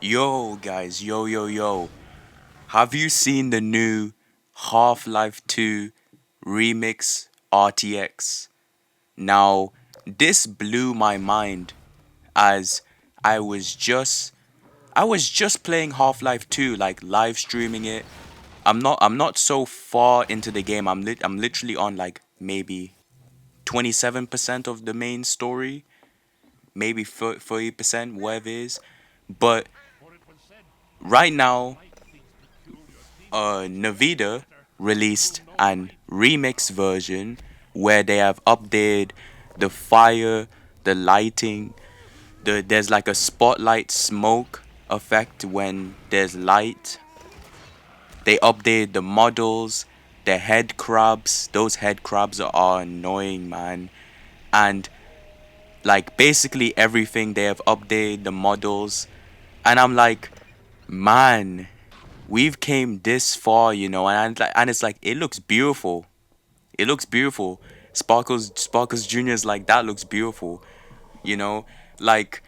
Yo, guys, yo. Have you seen the new Half-Life 2 Remix RTX? Now, this blew my mind as I was just I was just playing Half-Life 2, like live streaming it. I'm not so far into the game. I'm literally on like maybe 27% of the main story, maybe 30%, whatever it is. But right now, NVIDIA released an remix version where they have updated the fire, the lighting, there's like a spotlight smoke effect when there's light. They updated the models, the head crabs. Those head crabs are annoying, man. And like basically everything they have updated the models. And I'm like, man, we've came this far, and it's like it looks beautiful. It looks beautiful. Sparkles Junior's like that looks beautiful, you know, like,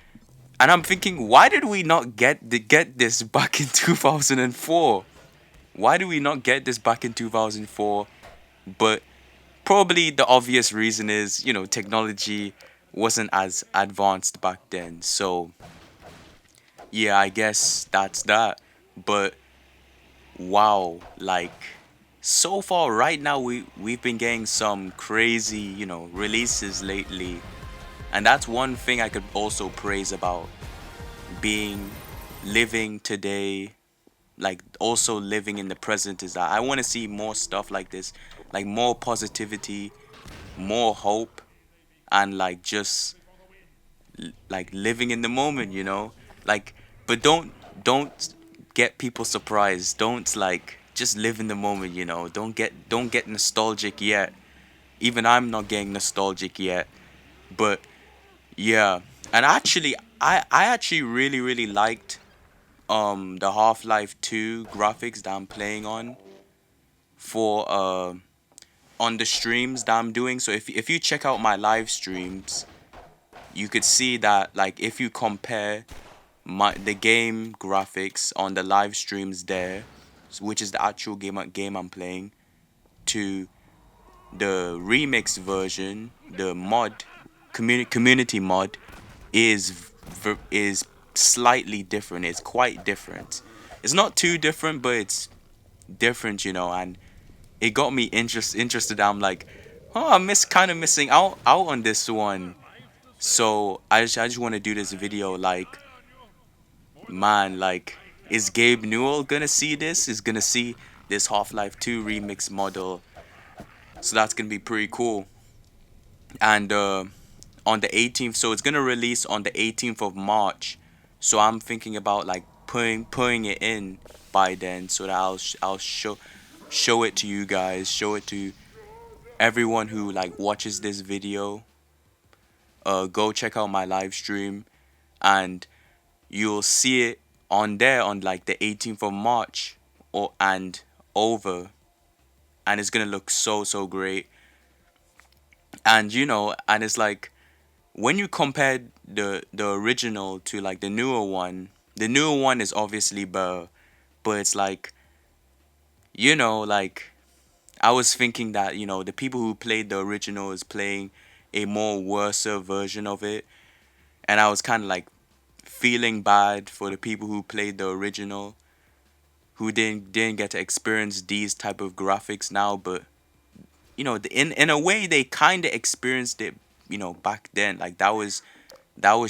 and I'm thinking, why did we not get this back in 2004? Why do we not get this back in 2004? But probably the obvious reason is, technology wasn't as advanced back then. So yeah, I guess that's that. But wow, like so far right now we've been getting some crazy, releases lately. And that's one thing I could also praise about being living today, like also living in the present, is that I want to see more stuff like this, like more positivity, more hope, and like just like living in the moment, like, but don't get people surprised. Don't like just live in the moment, don't get nostalgic yet. Even I'm not getting nostalgic yet. But yeah, and actually I actually really liked the Half-Life 2 graphics that I'm playing for on the streams that I'm doing. So if you check out my live streams, you could see that, like, if you compare the game graphics on the live streams there, which is the actual game I'm playing, to the remix version, the community mod is slightly different. It's quite different. It's not too different, but it's different, and it got me interested. I'm like, oh, I'm kind of missing out on this one. So I just want to do this video, like, man, like, is Gabe Newell gonna see this? Is gonna see this Half-Life 2 remix model? So that's gonna be pretty cool. And on the 18th, so it's gonna release on the 18th of March. So I'm thinking about like putting it in by then, so that I'll show it to you guys, show it to everyone who like watches this video. Go check out my live stream, and you'll see it on there on like the 18th of March or and over, and it's gonna look so great. And and it's like, when you compare the original to like the newer one is obviously better, but it's like, like, I was thinking that, the people who played the original is playing a more worser version of it, and I was kind of like feeling bad for the people who played the original, who didn't get to experience these type of graphics now. But in a way they kind of experienced it, back then. Like, that was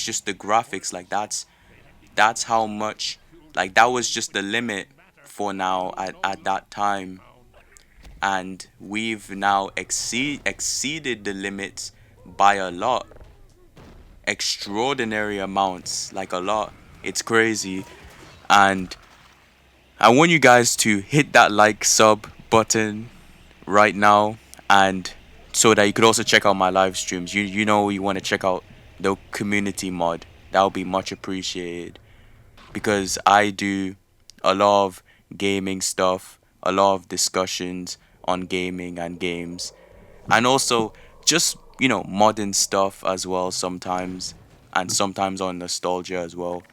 just the graphics. Like, that's how much, like, that was just the limit for now at that time. And we've now exceeded the limits by a lot, extraordinary amounts, like a lot. It's crazy. And I want you guys to hit that like sub button right now, and so that you could also check out my live streams. You want to check out the community mod. That would be much appreciated, because I do a lot of gaming stuff, a lot of discussions on gaming and games, and also just, modern stuff as well sometimes, and sometimes on nostalgia as well.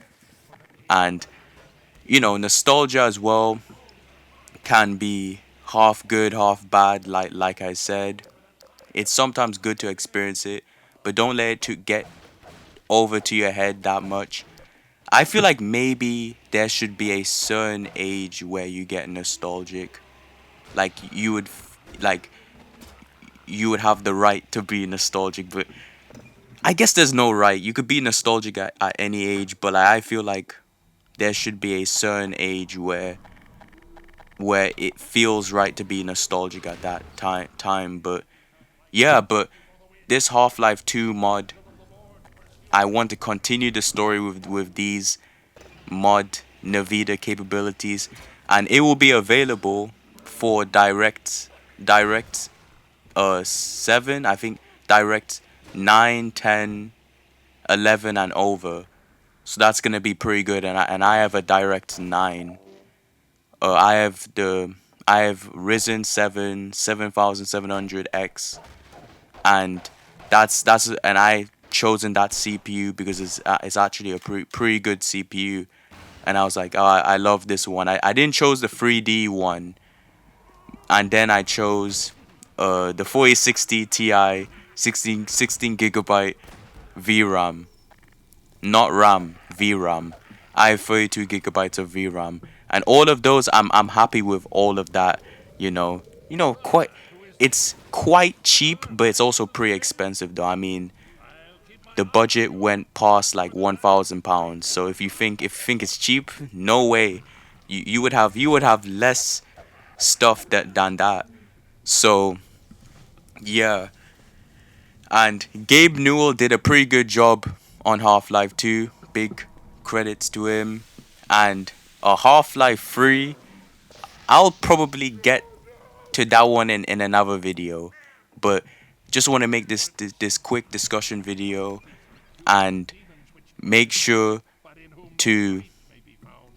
And nostalgia as well can be half good, half bad. Like I said, it's sometimes good to experience it, but don't let it to get over to your head that much. I feel like maybe there should be a certain age where you get nostalgic. Like like you would have the right to be nostalgic, but I guess there's no right. You could be nostalgic at any age, but I feel like there should be a certain age where it feels right to be nostalgic at that time. But yeah, but this Half-Life 2 mod, I want to continue the story with these mod NVIDIA capabilities, and it will be available for direct 7, I think, direct 9, 10, 11 and over. So that's gonna be pretty good, and I have a direct 9. I have Ryzen 7 7700X, and and I chosen that CPU because it's actually a pretty good CPU, and I was like, oh, I love this one. I didn't choose the 3D one, and then I chose the 4060 Ti 16 gigabyte VRAM, not RAM, VRAM. I have 32 gigabytes of VRAM, and all of those, I'm happy with all of that. Quite, it's quite cheap, but it's also pretty expensive though. I mean, the budget went past like £1,000. So if you think it's cheap, no way. You would have less stuff than that. So yeah, and Gabe Newell did a pretty good job on Half-Life 2. Big credits to him. And Half-Life 3, I'll probably get to that one in another video. But just want to make this quick discussion video, and make sure to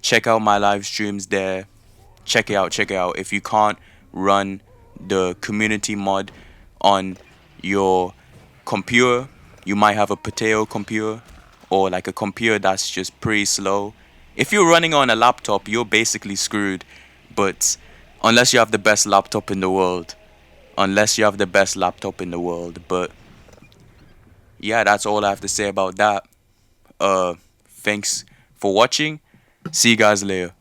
check out my live streams there. Check it out. If you can't run the community mod on your computer, you might have a potato computer, or like a computer that's just pretty slow. If you're running on a laptop, you're basically screwed. But unless you have the best laptop in the world, but yeah, that's all I have to say about that. Thanks for watching. See you guys later.